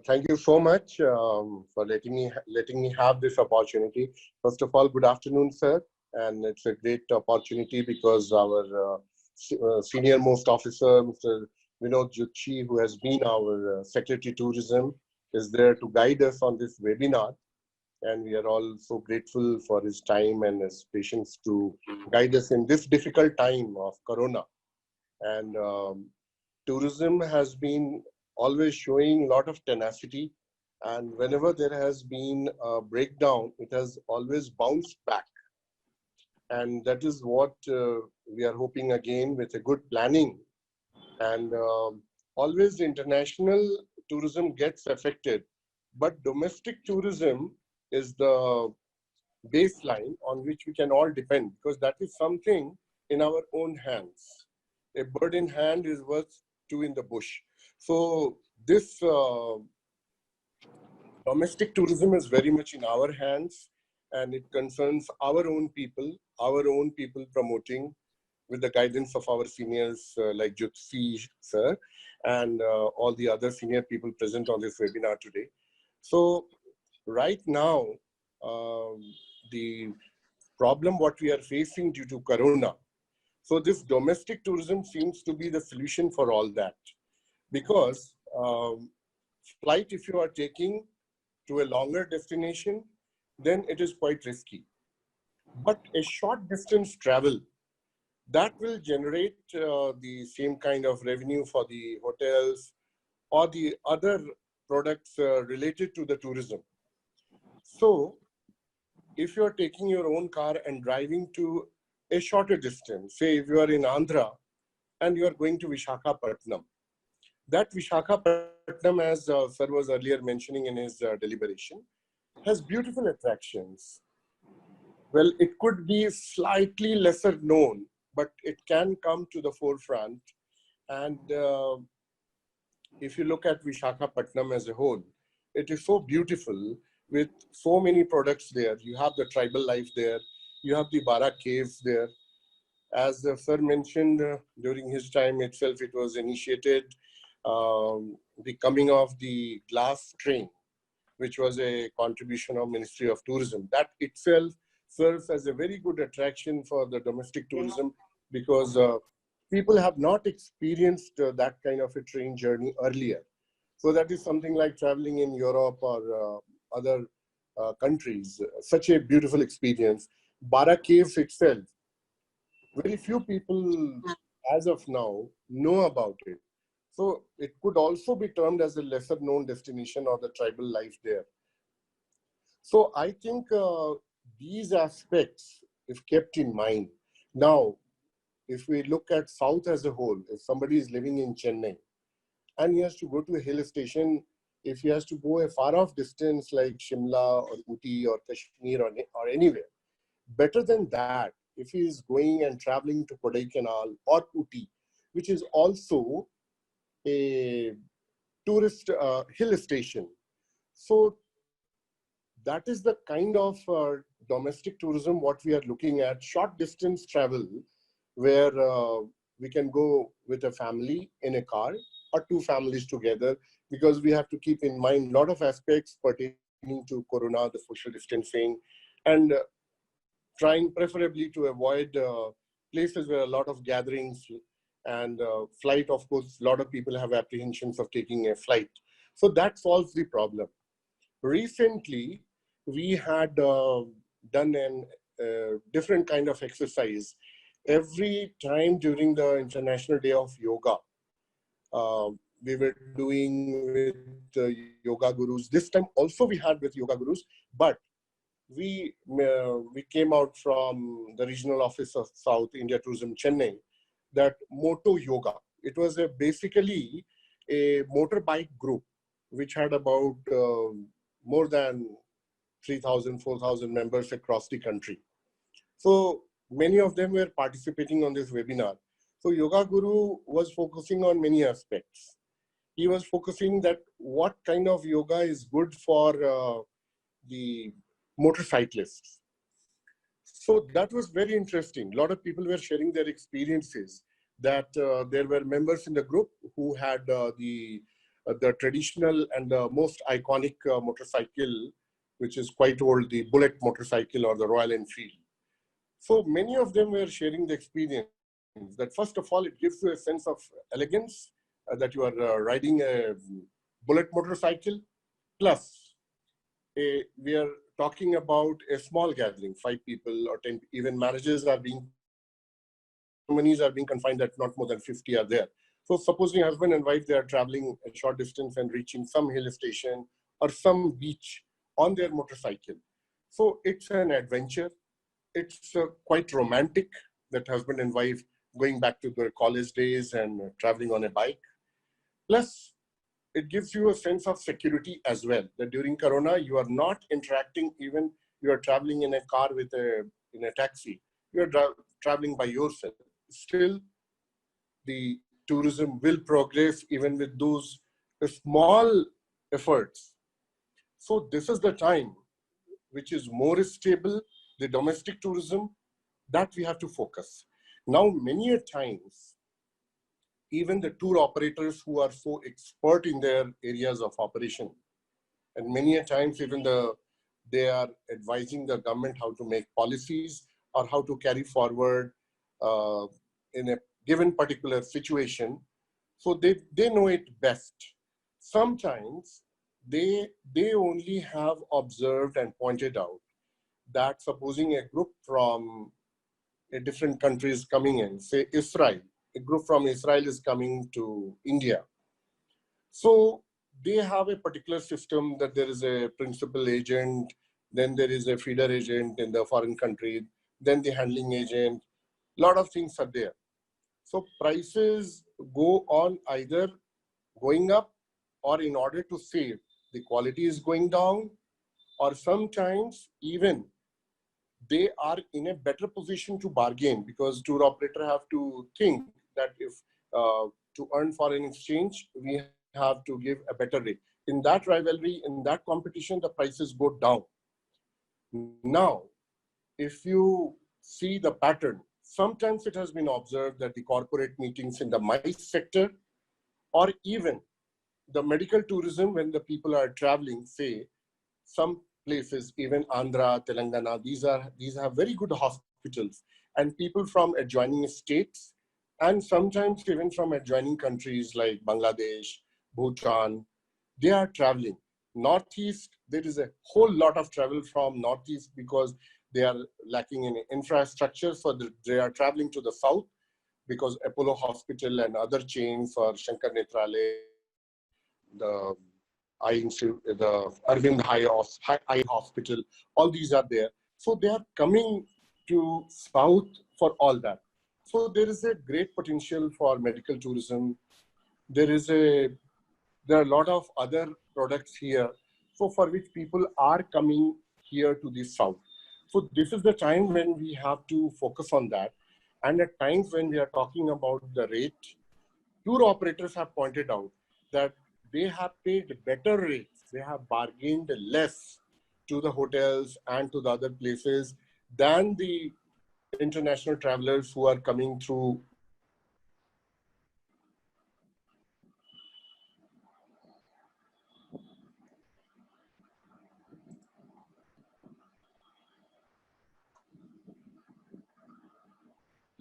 Thank you so much for letting me have this opportunity. First of all, good afternoon, sir. And it's a great opportunity because our senior most officer, Mr. Vinod Jutchi, who has been our Secretary Tourism, is there to guide us on this webinar. And we are all so grateful for his time and his patience to guide us in this difficult time of Corona. And tourism has been always showing a lot of tenacity, and whenever there has been a breakdown, it has always bounced back. And that is what we are hoping again with a good planning. And always international tourism gets affected, but domestic tourism is the baseline on which we can all depend, because that is something in our own hands. A bird in hand is worth two in the bush. So this domestic tourism is very much in our hands, and it concerns our own people promoting with the guidance of our seniors like Jutsi sir and all the other senior people present on this webinar today. So right now, the problem what we are facing due to Corona, so this domestic tourism seems to be the solution for all that, because flight, if you are taking to a longer destination, then it is quite risky. But a short distance travel, that will generate the same kind of revenue for the hotels or the other products related to the tourism. So if you are taking your own car and driving to a shorter distance, say if you are in Andhra and you are going to Visakhapatnam, that Visakhapatnam, as sir was earlier mentioning in his deliberation, has beautiful attractions. Well, it could be slightly lesser known, but it can come to the forefront. And if you look at Visakhapatnam as a whole, it is so beautiful with so many products there. You have the tribal life there. You have the Bara caves there. As sir mentioned, during his time itself, it was initiated the coming of the glass train, which was a contribution of Ministry of Tourism. That itself serves as a very good attraction for the domestic tourism, because people have not experienced that kind of a train journey earlier. So that is something like traveling in Europe or other countries, such a beautiful experience. Bara Caves itself, very few people as of now know about it. So it could also be termed as a lesser known destination or the tribal life there. So I think these aspects, if kept in mind, now, if we look at South as a whole, if somebody is living in Chennai and he has to go to a hill station, if he has to go a far off distance like Shimla or Uti or Kashmir or anywhere, better than that, if he is going and traveling to Kodaikanal or Uti, which is also a tourist hill station. So that is the kind of domestic tourism what we are looking at, short distance travel, where we can go with a family in a car or two families together, because we have to keep in mind a lot of aspects pertaining to Corona, the social distancing, and trying preferably to avoid places where a lot of gatherings and flight. Of course, a lot of people have apprehensions of taking a flight. So that solves the problem. Recently, we had done a different kind of exercise. Every time during the International Day of Yoga, we were doing with yoga gurus. This time also we had with yoga gurus, but we came out from the regional office of South India Tourism, Chennai, that Moto Yoga. It was basically a motorbike group which had about more than 3,000, 4,000 members across the country. So many of them were participating on this webinar. So Yoga Guru was focusing on many aspects. He was focusing that what kind of yoga is good for the motorcyclists. So that was very interesting. A lot of people were sharing their experiences, that there were members in the group who had the the traditional and the most iconic motorcycle, which is quite old, the Bullet motorcycle or the Royal Enfield. So many of them were sharing the experience that first of all, it gives you a sense of elegance that you are riding a Bullet motorcycle. Plus, we are talking about a small gathering, 5 people or 10, even marriages are being, ceremonies are being confined that not more than 50 are there. So supposing husband and wife, they are traveling a short distance and reaching some hill station or some beach on their motorcycle. So it's an adventure. It's quite romantic that husband and wife going back to their college days and traveling on a bike. Plus, it gives you a sense of security as well, that during Corona, you are not interacting, even you are traveling in a car with in a taxi, you are traveling by yourself. Still, the tourism will progress even with those small efforts. So this is the time which is more stable, the domestic tourism, that we have to focus. Now, many a times, even the tour operators who are so expert in their areas of operation, and many a times even they are advising the government how to make policies or how to carry forward in a given particular situation. So they know it best. Sometimes they only have observed and pointed out that supposing a group from a different country is coming in, say Israel, a group from Israel is coming to India. So they have a particular system that there is a principal agent, then there is a feeder agent in the foreign country, then the handling agent, a lot of things are there. So prices go on either going up, or in order to save, the quality is going down, or sometimes even they are in a better position to bargain, because tour operator have to think that if to earn foreign exchange, we have to give a better rate. In that rivalry, in that competition, the prices go down. Now, if you see the pattern, sometimes it has been observed that the corporate meetings in the MICE sector, or even the medical tourism, when the people are traveling, say some places, even Andhra, Telangana, these have very good hospitals, and people from adjoining states, and sometimes even from adjoining countries like Bangladesh, Bhutan, they are traveling. Northeast, there is a whole lot of travel from Northeast because they are lacking in infrastructure, so they are traveling to the south because Apollo Hospital and other chains, or Shankar Netralaya, the the Arvind Eye Hospital, all these are there. So they are coming to south for all that. So there is a great potential for medical tourism. There are a lot of other products here, so for which people are coming here to the south. So this is the time when we have to focus on that. And at times when we are talking about the rate, tour operators have pointed out that they have paid better rates. They have bargained less to the hotels and to the other places than the international travelers who are coming through.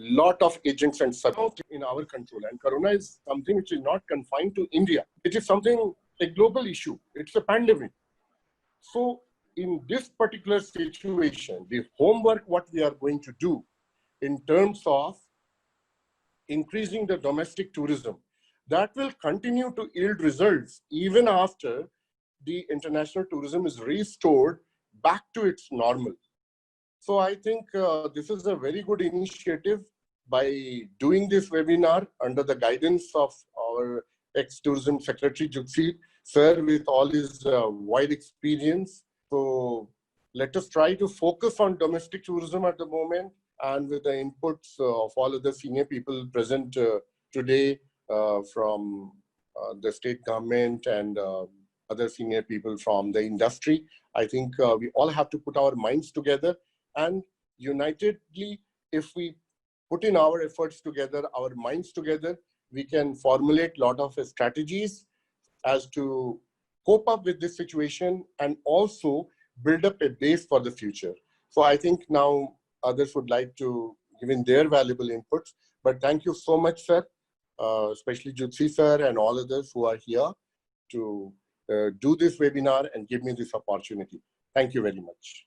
Lot of agents and sub in our control. And Corona is something which is not confined to India. It is something, a global issue. It's a pandemic. So in this particular situation, the homework, what we are going to do in terms of increasing the domestic tourism, that will continue to yield results even after the international tourism is restored back to its normal. So I think this is a very good initiative by doing this webinar under the guidance of our ex-tourism secretary, Juxi, sir, with all his wide experience. So let us try to focus on domestic tourism at the moment, and with the inputs of all of the senior people present today from the state government and other senior people from the industry. I think we all have to put our minds together, and unitedly, if we put in our efforts together, our minds together, we can formulate a lot of strategies as to cope up with this situation and also build up a base for the future. So I think now others would like to give in their valuable inputs. But thank you so much, sir, especially Jutsi sir and all others who are here to do this webinar and give me this opportunity. Thank you very much.